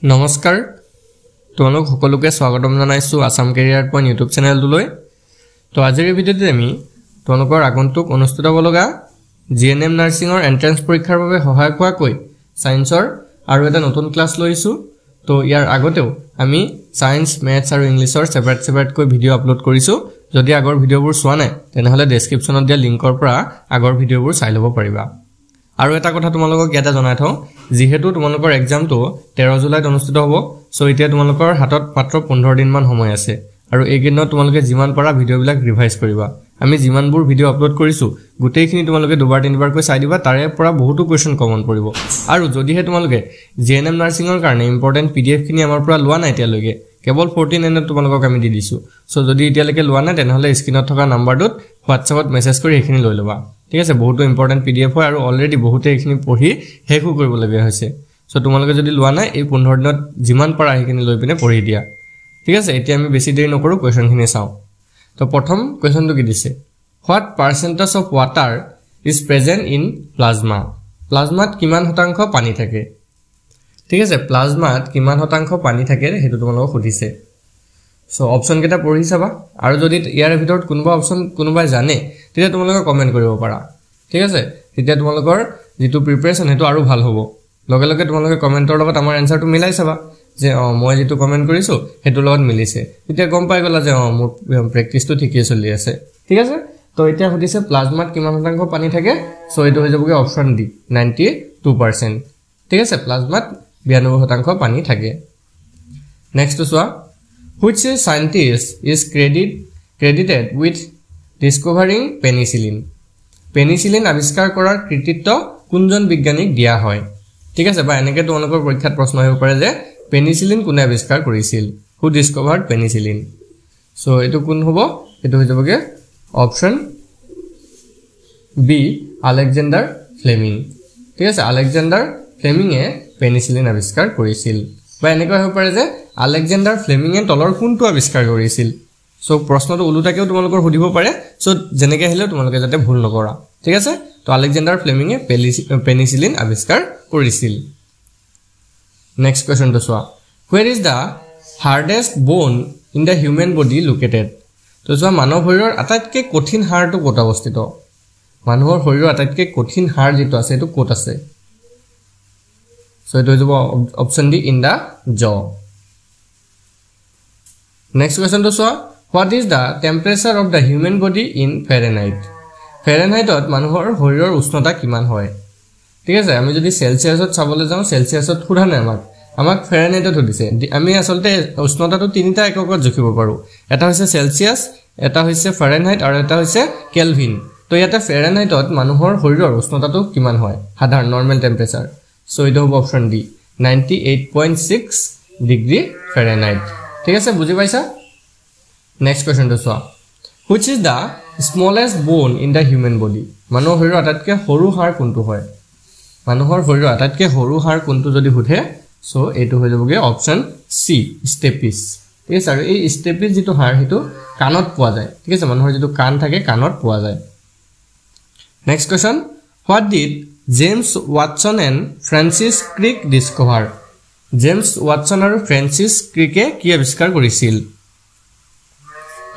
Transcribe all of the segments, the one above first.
নমস্কাৰ তোমালোক সকলোকে স্বাগতম জনাইছো আসাম কেৰিয়াৰ পইণ্ট ইউটিউব চেনেলটোলৈ তো আজিৰ ভিডিঅ'টোত আমি তোমালোকৰ আগন্তুক অনুষ্ঠিত হ'বলগা জিএনএম নাৰ্ছিঙৰ এন্ট্ৰেন্স পৰীক্ষাৰ বাবে সহায়ক হোৱাকৈ সায়েন্সৰ আৰু এটা নতুন ক্লাছ লৈছো তো ইয়াৰ আগতেও আমি সায়েন্স মেথছ আৰু ইংলিছৰ সেপাৰেট কৈ ভিডিঅ' আপলোড কৰিছো যদি আগৰ ভিডিঅ'বোৰ চোৱা নাই তেনেহলে ডেসক্ৰিপচনত দিয়া লিংকৰ পৰা আগৰ ভিডিঅ'বোৰ চাই ল'ব পাৰিবা আৰু এটা কথা তোমালোকক ইয়াতে জনাই থওঁ যেহেতু তোমালোকৰ এক্সামটো 13 জুলাইত অনুষ্ঠিত হ'ব সো এতিয়া তোমালোকৰ হাতত মাত্ৰ 15 দিন মান সময় আছে আৰু এই দিনত তোমালোকে যিমান পাৰা ভিডিঅ'বিলাক ৰিভাইজ কৰিবা আমি যিমানবোৰ ভিডিঅ' আপলোড কৰিছো গোটেইখিনি তোমালোকে দুবাৰ তিনিবাৰ কৈ চাই দিবা তাৰে পৰা বহুতো কোৱেশ্চন কমন পৰিব আৰু যদিহে তোমালোকে জিএনএম নাৰ্ছিঙৰ কাৰণে ইম্পৰ্টেন্ট পিডিএফ খিনি আমাৰ পৰা লোৱা নাই এতিয়ালৈকে কেৱল 14 এনত তোমালোকক আমি দি দিছো সো যদি এতিয়ালৈকে লোৱা নাই তেনেহলে স্ক্ৰিনত থকা নম্বৰটোত হোৱাটছআপত মেছেজ কৰি এইখিনি লৈ লবা ঠিক আছে বহুতো ইম্পৰ্টেন্ট পিডিএফ হয় আৰু অলৰেডি বহুতে এইখিনি পঢ়ি হেকু কৰিবলগীয়া হৈছে সো তোমালোকে যদি লোৱা নাই এই 15 দিনত যিমান পাৰা এইখিনি লৈ পিনে পঢ়ি দিয়া ঠিক আছে এতিয়া আমি বেছি দেৰি নকৰো কোৱেশ্চনখিনি চাও তো প্ৰথম কোৱেশ্চনটো কি দিছে what percentage of water is present in plasma প্লাজমাত কিমান শতাংশ পানী থাকে ঠিক আছে প্লাজমাত কিমান শতাংশ পানী থাকে হেতু তোমালোকক সুধিছে সো অপচন কেটা পঢ়ি চাবা আৰু যদি ইয়াৰ ভিতৰত কোনবা অপচন কোনবাই জানে তেতিয়া তোমালোকে কমেন্ট কৰিব পাৰা ঠিক আছে তেতিয়া তোমালোকৰ যেটো প্ৰিপাৰেচন হেতু আৰু ভাল হ'ব লগে লগে তোমালোকে কমেন্টৰ লগত আমাৰ এনসাৰটো মিলাই চাবা যে মই যেটো কমেন্ট কৰিছো হেতু লগত মিলিছে তেতিয়া গম পাই গলা যে মোৰ প্ৰেক্টিসটো ঠিকই চলি আছে ঠিক আছে তো এতিয়া সুধিছে প্লাজমাত কিমান শতাংশ পানী থাকে সো এটো হৈ যাবগে অপচন ডি 92% ঠিক আছে প্লাজমাত 92% পানী থাকে নেক্সট চোৱা which scientist is credited with discovering penicillin আবিষ্কাৰ কৰাৰ কৃতিত্ব কোনজন বিজ্ঞানীক দিয়া হয় ঠিক আছে বা এনেকে তোমালোকৰ পৰীক্ষাত প্ৰশ্ন আহিব পাৰে যে পেনিসিলিন কোনে আৱিষ্কাৰ কৰিছিল who discovered penicillin সো এটো কোন হ'ব এটো হৈ যাবগে অপচন বি আলেকজান্ডাৰ ফ্লেমিং ঠিক আছে আলেকজান্ডাৰ ফ্লেমিং এ পেনিসিলিন আৱিষ্কাৰ কৰিছিল বা এনেকৈ হ'ব পাৰে যে আলেকজান্ডাৰ ফ্লেমিং এ তলৰ কোনটো আৱিষ্কাৰ কৰিছিল সো প্ৰশ্নটো উলুটাকেও তোমালোকৰ সুধিব পাৰে সো জেনেকে আহিলে তোমালোকে যাতে ভুল নকৰা ঠিক আছে তো আলেকজান্ডাৰ ফ্লেমিং এ পেনিসিলিন আৱিষ্কাৰ কৰিছিল নেক্সট কোৱেশ্চন তো চোৱা where is the hardest bone in the human body located তো চোৱা মানৱ শৰীৰৰ আটাইতকৈ কঠিন হাড়টো ক'ত অৱস্থিত মানুহৰ শৰীৰৰ আটাইতকৈ কঠিন হাড় যেটো আছে এটো ক'ত আছে সো এটো হৈ যাব option D in the jaw next question to so what is the temperature of the human body in Fahrenheit Fahrenheit মানুহৰ শৰীৰৰ উষ্ণতা কিমান হয় ঠিক আছে আমি যদি সেলসিয়াছত চাবলৈ যাওঁ সেলসিয়াছত খুৰা নাই আমাক Fahrenheit দিছে আমি আসলতে উষ্ণতাটো তিনিটা এককত জুখিব পাৰো এটা হৈছে সেলসিয়াছ এটা হৈছে Fahrenheit আৰু এটা হৈছে কেলভিন তো ইয়াতে Fahrenheit মানুহৰ শৰীৰৰ উষ্ণতাটো কিমান হয় সাধাৰণ নৰ্মেল টেম্পাৰেচাৰ সো এটা হ'ব অপচন ডি 98.6 ডিগ্ৰী Fahrenheit ঠিক আছে বুজি পাইছা নেক্সট কোৱেশ্চন তো চোৱা which is the smallest bone in the human body মানুহৰ শৰীৰৰ আটাইতকৈ সৰু হাড় কোনটো হয় মানুহৰ শৰীৰৰ আটাইতকৈ সৰু হাড় কোনটো যদি সুধে সো এটো হৈ যাবগে অপচন সি স্টেপিস ঠিক আছে আৰু এই স্টেপিস যেটো হাড় হেতু কাণত পোৱা যায় ঠিক আছে মানুহৰ যেটো কাণ থাকে কাণত পোৱা যায় next question what did James Watson and Francis Crick discover James Watson আৰু Francis Crick কি আৱিষ্কাৰ কৰিছিল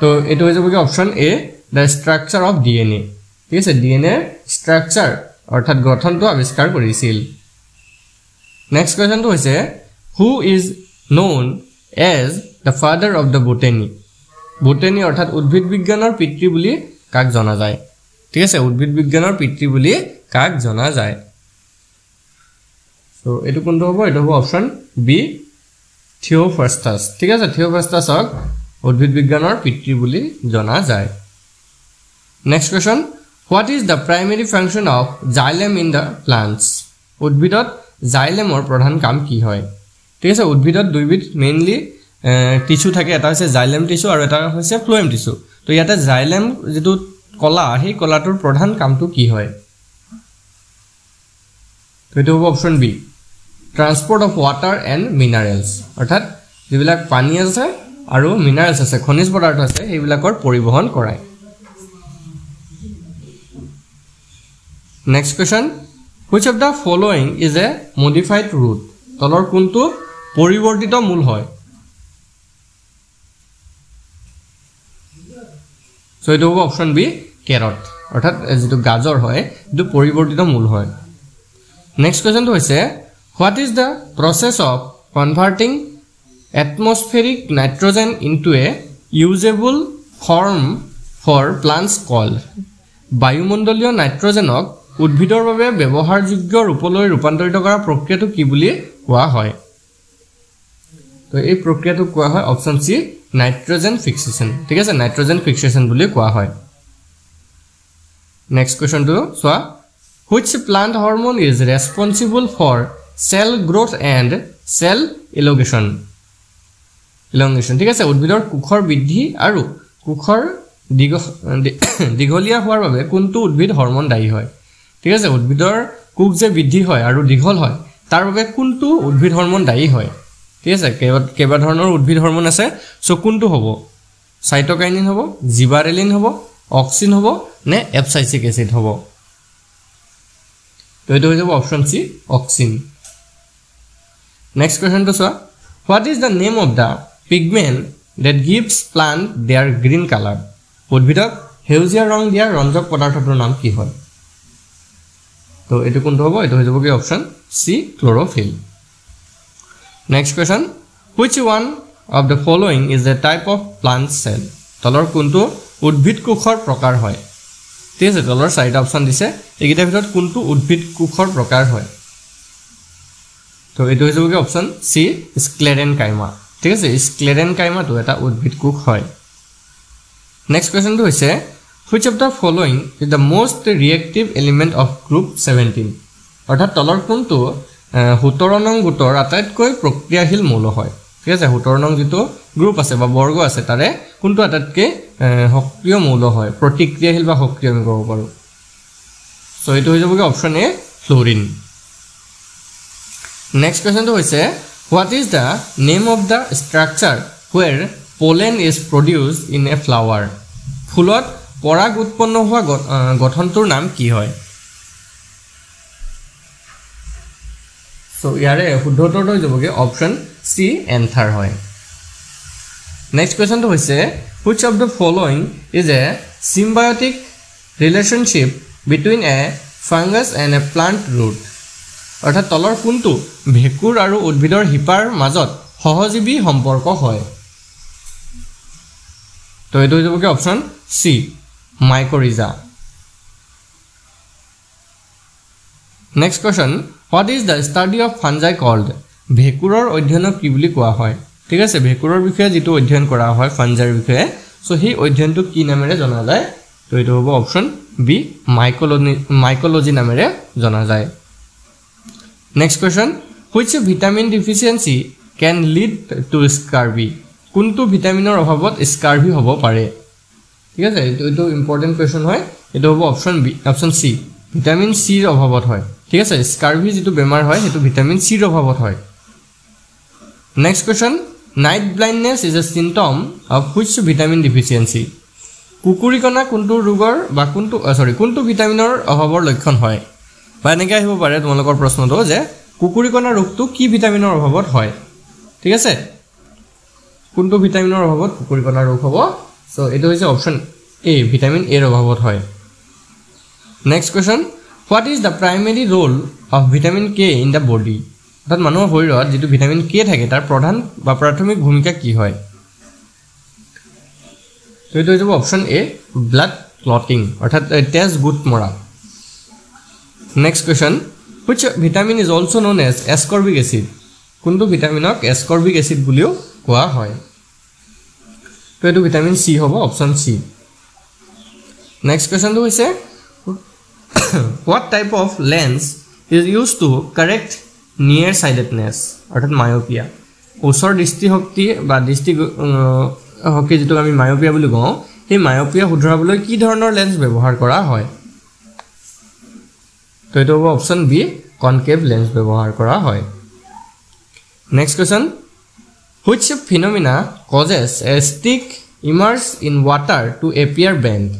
তো এটো হৈ যাবগে option A the structure of DNA ঠিক আছে DNA structure অৰ্থাৎ গঠনটো আৱিষ্কাৰ কৰিছিল নেক্সট কোৱেশ্চনটো হৈছে who is known as the father of the botany অৰ্থাৎ উদ্ভিদ বিজ্ঞানৰ পিতৃ বুলি কাক জনা যায় ঠিক আছে উদ্ভিদ বিজ্ঞানৰ পিতৃ বুলি কাক জনা যায় সো এটো কোনটো হ'ব এটো হ'ব অপচন বি থিওফ্ৰাষ্টাছ ঠিক আছে থিওফ্ৰাষ্টাছক উদ্ভিদ বিজ্ঞানৰ পিতৃ বুলি জনা যায় next question what is the primary function of xylem in the plants উদ্ভিদত xylemৰ প্ৰধান কাম কি হয় ঠিক আছে উদ্ভিদত দুইবিধ মেইনলি টিস্যু থাকে এটা হৈছে xylem টিস্যু আৰু এটা হৈছে ফ্লোয়েম টিস্যু তো ইয়াতে xylem যেটো কলা সেই কলাটোৰ প্ৰধান কামটো কি হয় তো এটো হ'ব option B transport of water and minerals অৰ্থাৎ যিবিলাক পানী আছে আৰু মিনাৰেলছ আছে খনিজ পদাৰ্থ আছে সেইবিলাকৰ পৰিবহন কৰায় next question which of the following is a modified root তলৰ কোনটো পৰিৱৰ্তিত মূল হয় সো এটো হ'ব অপচন বি কেৰট অৰ্থাৎ যেটো গাজৰ হয় এটো পৰিৱৰ্তিত মূল হয় নেক্সট কোৱেশ্চনটো হৈছে what is the process of converting atmospheric nitrogen into a usable form for plants called বায়ুমণ্ডলীয় নাইট্ৰজেনক উদ্ভিদৰ বাবে ব্যৱহাৰযোগ্য ৰূপলৈ ৰূপান্তৰিত কৰা প্ৰক্ৰিয়াটো কি বুলি কোৱা হয় তো এই প্ৰক্ৰিয়াটো কোৱা হয় অপচন সি নাইট্ৰজেন ফিক্সেশন ঠিক আছে নাইট্ৰজেন ফিক্সেশন বুলি কোৱা হয় next কোৱেশ্চনটো সোৱা which plant hormone is responsible for cell growth and cell elongation ঠিক আছে উদ্ভিদৰ কোষৰ বৃদ্ধি আৰু কোষৰ দীঘলীয়া হোৱাৰ বাবে কোনটো উদ্ভিদ হৰমন দায়ী হয় ঠিক আছে উদ্ভিদৰ কোষ যে বৃদ্ধি হয় আৰু দীঘল হয় তাৰ বাবে কোনটো উদ্ভিদ হৰমন দায়ী হয় ঠিক আছে কেবা ধৰণৰ উদ্ভিদ হৰমন আছে সো কোনটো হ'ব সাইটোকাইনিন হ'ব জিবাৰেলিন হ'ব অক্সিন হ'ব নে এপসাইসিক এসিড হ'ব তো এটো হৈ যাব option C auxin next question তো সোৱা what is the name of the pigment that gives plant their green color উদ্ভিদক হেউজিয়া ৰং দিয়া ৰঞ্জক পদাৰ্থটোৰ নাম কি হয় তো এটো কোনটো হ'ব এটো হৈ যাব কি option C chlorophyll next question which one of the following is a type of plant cell তলৰ কোনটো উদ্ভিদ কোষৰ প্ৰকাৰ হয় ঠিক আছে তলৰ চাৰিটা অপচন দিছে এইকেইটাৰ ভিতৰত কোনটো উদ্ভিদ কোষৰ প্ৰকাৰ হয় তো এটো হৈ যাব কি অপচন সি স্ক্লেৰেনকাইমা ঠিক আছে স্ক্লেৰেনকাইমা তো এটা উদ্ভিদ কোষ হয় নেক্সট কোৱেশ্চনটো হৈছে which of the following is the most reactive element of group 17 অৰ্থাৎ তলৰ কোনটো 17 নং গোটৰ আটাইতকৈ প্ৰক্ৰিয়াশীল মৌল হয় ঠিক আছে 17 নং যেটো গ্ৰুপ আছে বা বৰ্গ আছে তাৰে কোনটো আটাইতকৈ সক্ৰিয় মৌল হয় প্ৰতিক্ৰিয়াশীল বা সক্ৰিয় আমি ক'ব পাৰো সো এটো হৈ যাব কি অপচন এ ফ্লোৰিন নেক্সট কোৱেশ্চনটো হৈছে what is the name of the structure where pollen is produced in a flower ফুলত পৰাগ উৎপন্ন হোৱা গঠনটোৰ নাম কি হয় সো ইয়াৰে শুদ্ধতৰ হৈ যাব কি অপচন সি এন্থাৰ হয় নেক্সট কোৱেশ্চনটো হৈছে which of the following is a symbiotic relationship between a fungus and a plant root অৰ্থাৎ তলৰ কোনটো ভেকুৰ আৰু উদ্ভিদৰ হিপাৰ মাজত সহজীৱী সম্পৰ্ক হয় তো এটো হৈ যাব কি option C mycorrhiza next question what is the study of fungi called ভেকুৰৰ অধ্যয়নক কি বুলি কোৱা হয় ঠিক আছে ভেকুৰৰ বিষয়ে যেটো অধ্যয়ন কৰা হয় ফাঞ্জাৰ বিষয়ে সো হি অধ্যয়নটো কি নামেৰে জনা যায় তো এটো হ'ব অপচন বি মাইকোলজি নামেৰে জনা যায় next question which vitamin deficiency can lead to scurvy কোনটো ভিটামিনৰ অভাৱত স্কাৰ্ভি হ'ব পাৰে ঠিক আছে এটো ইম্পৰ্টেন্ট কোৱেশ্চন হয় এটো হ'ব option B option C vitamin C ৰ অভাৱত হয় ঠিক আছে স্কাৰ্ভি যেটো বেমাৰ হয় হেতু ভিটামিন সি ৰ অভাৱত হয় next question night blindness is a symptom of which vitamin deficiency কুকুৰিকণা কোনটো ৰোগৰ বা কোনটো ভিটামিনৰ অভাৱৰ লক্ষণ হয় বা এনেকৈ আহিব পাৰে তোমালোকৰ প্ৰশ্নটো যে কুকুৰিকণা ৰোগটো কি ভিটামিনৰ অভাৱত হয় ঠিক আছে কোনটো ভিটামিনৰ অভাৱত কুকুৰিকণা ৰোগ হ'ব সো এটো হৈছে অপচন এ ভিটামিন এ ৰ অভাৱত হয় next question what is the primary role of vitamin k in the body অৰ্থাৎ মানুহৰ শৰীৰত যেটো ভিটামিন k থাকে তাৰ প্ৰধান বা প্ৰাথমিক ভূমিকা কি হয় তো এটো হৈছে অপচন এ ব্লাড ক্লটিং অৰ্থাৎ তেজ গুট মৰা next question which vitamin is also known as ascorbic acid কোনটো ভিটামিনক ascorbic acid বুলিও কোৱা হয় তো এটো ভিটামিন সি হ'ব অপচন সি নেক্সট কোৱেশ্চনটো হৈছে what type of lens is used to correct near sightedness অৰ্থাৎ myopia ওচৰ দৃষ্টিশক্তি বা দৃষ্টি হকি যেটো আমি myopia বুলি কওঁ এই myopia শুধৰাবলৈ কি ধৰণৰ লেন্স ব্যৱহাৰ কৰা হয় তো এটো হ'ব অপচন বি কনকেভ লেন্স ব্যৱহাৰ কৰা হয় next question which phenomena causes a stick immerse in water to appear bent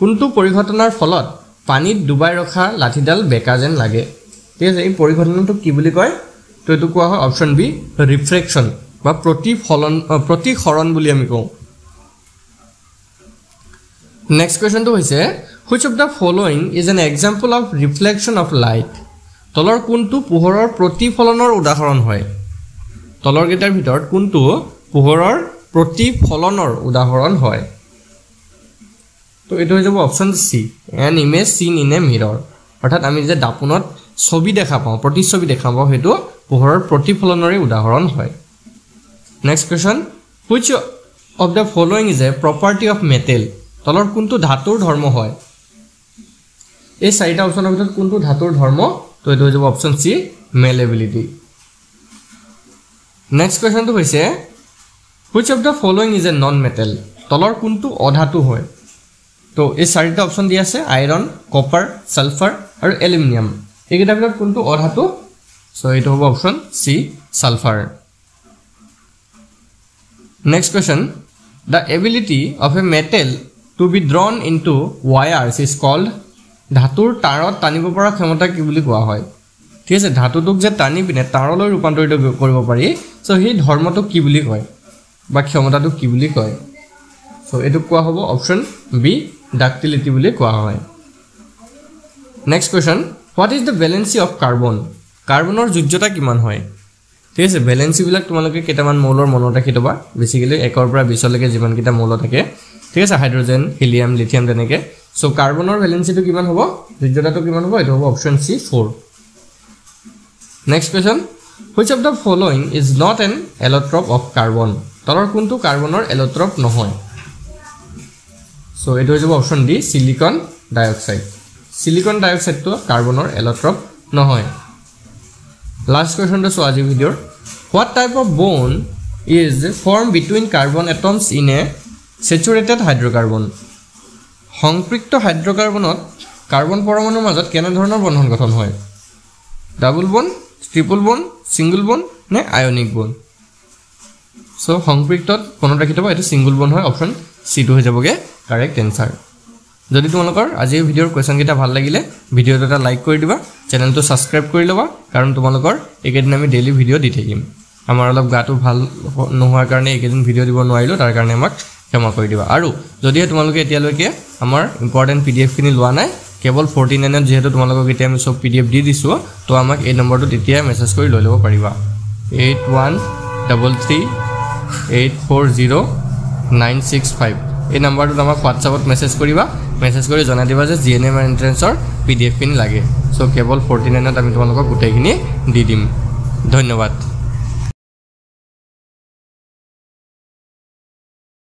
কোনটো পৰিঘটনাৰ ফলত পানীত ডুবাই ৰখা লাঠিডাল বেকা যেন লাগে ঠিক আছে এই পৰিঘটনাটো কি বুলি কয় তো এইটো কোৱা হয় অপশ্যন বি ৰিফ্ৰেকশ্যন বা প্ৰতিসৰণ বুলি আমি কওঁ নেক্সট কোৱেশ্চনটো হৈছে which of the following is an example of reflection of light তলৰ কোনটো পোহৰৰ প্ৰতিফলনৰ উদাহৰণ হয় তলৰ গেটাৰ ভিতৰত কোনটো পোহৰৰ প্ৰতিফলনৰ উদাহৰণ হয় তো এটো হৈ যাব option C an image seen in a mirror অৰ্থাৎ আমি যে দাপনত ছবি দেখা পাওঁ প্ৰতিছবি দেখা পাওঁ হেতু পোহৰৰ প্ৰতিফলনৰে উদাহৰণ হয় next question which of the following is a property of metal তলৰ কোনটো ধাতুৰ ধৰ্ম হয় এই চাৰিটা অপশ্যনৰ ভিতৰত কোনটো ধাতুৰ ধৰ্ম তো এটো হৈ যাব অপশ্যন সি malleability নেক্সট কোৱেশ্চনটো হৈছে which of the following is a non metal তলৰ কোনটো অধাতু হয় তো এই চাৰিটা অপশ্যন দিয়া আছে আইৰন কপাৰ সালফাৰ আৰু এলুমিনিয়াম এইকেইটাৰ ভিতৰত কোনটো অধাতু সো এটো হ'ব option C sulphur next question the ability of a metal to be drawn into wires is called ধাতুৰ তাৰত টানিব পৰা ক্ষমতা কি বুলি কোৱা হয় ঠিক আছে ধাতুটোক যে টানি পিনে তাৰলৈ ৰূপান্তৰিত কৰিব পাৰি সো সেই ধৰ্মটো কি বুলি কয় বা ক্ষমতাটো কি বুলি কয় সো এটো কোৱা হ'ব অপশ্যন বি ডাক্টিলিটি বুলি কোৱা হয় next question what is the valency of carbon কাৰ্বনৰ যোজ্যতা কিমান হয় ঠিক আছে ভ্যালেন্সি বিলাক তোমালোকে কেটামান মৌলৰ মনত ৰাখি থবা বেসিক্যালি 1 ৰ পৰা 20 লৈকে যিমান কিটা মৌল থাকে ঠিক আছে হাইড্ৰোজেন হিলিয়াম লিথিয়াম তেনেকে সো কাৰ্বনৰ ভ্যালেন্সিটো কিমান হ'ব যোজ্যতাটো কিমান হ'ব এটো হ'ব option C 4 next question which of the following is not an allotrope of carbon তলৰ কোনটো কাৰ্বনৰ এলোট্ৰপ নহয় সো এটো হৈ যাব অপশ্যন ডি সিলিকন ডাইঅক্সাইড তো কাৰ্বনৰ এলোট্ৰপ নহয় Last question to Swaji video. What type of bond is formed between carbon atoms in a saturated hydrocarbon? সংপৃক্ত হাইড্রোকার্বনত কার্বন পৰমাণুৰ মাজত কেনে ধৰণৰ বন্ধন গঠন হয়? Double bond, triple bond, single bond নে আয়নিক বন্ড? সো সংপৃক্তত মনত ৰাখি থবা এটো সিঙ্গল বন্ড হয় অপশ্যন সি টু হৈ যাবগে কারেক্ট আনসার যদি তোমালোকৰ আজিৰ ভিডিঅ'ৰ কোৱেশ্চন কিটা ভাল লাগিলে ভিডিঅ'টো এটা লাইক কৰি দিবা চেনেলটো সাবস্ক্ৰাইব কৰি লবা কাৰণ তোমালোকৰ একেদিন আমি ডেইলি ভিডিঅ' দি থাকিম আমাৰ অলপ গাটো ভাল নোহোৱাৰ কাৰণে একেদিন ভিডিঅ' দিব নোৱাৰিলো তাৰ কাৰণে আমাক ক্ষমা কৰি দিবা আৰু যদি তোমালোকে এতিয়ালৈকে আমাৰ ইম্পৰ্টেন্ট পিডিএফ খিনি লোৱা নাই কেৱল 49 ত যেহেতু তোমালোকক এতিয়া আমি সব পিডিএফ দি দিছো তো আমাক এই নম্বৰটোত এতিয়া মেছেজ কৰি লৈ ল'ব পাৰিবা 8133840965 এই নম্বৰটোত আমাক WhatsAppত মেছেজ কৰিবা মেছেজ কৰি জনাই দিবা যে জিএনএম এন্ট্ৰেন্সৰ পিডিএফ খিনি লাগে সো কেৱল 49 ত আমি তোমালোকক গুটেইখিনি দি দিম ধন্যবাদ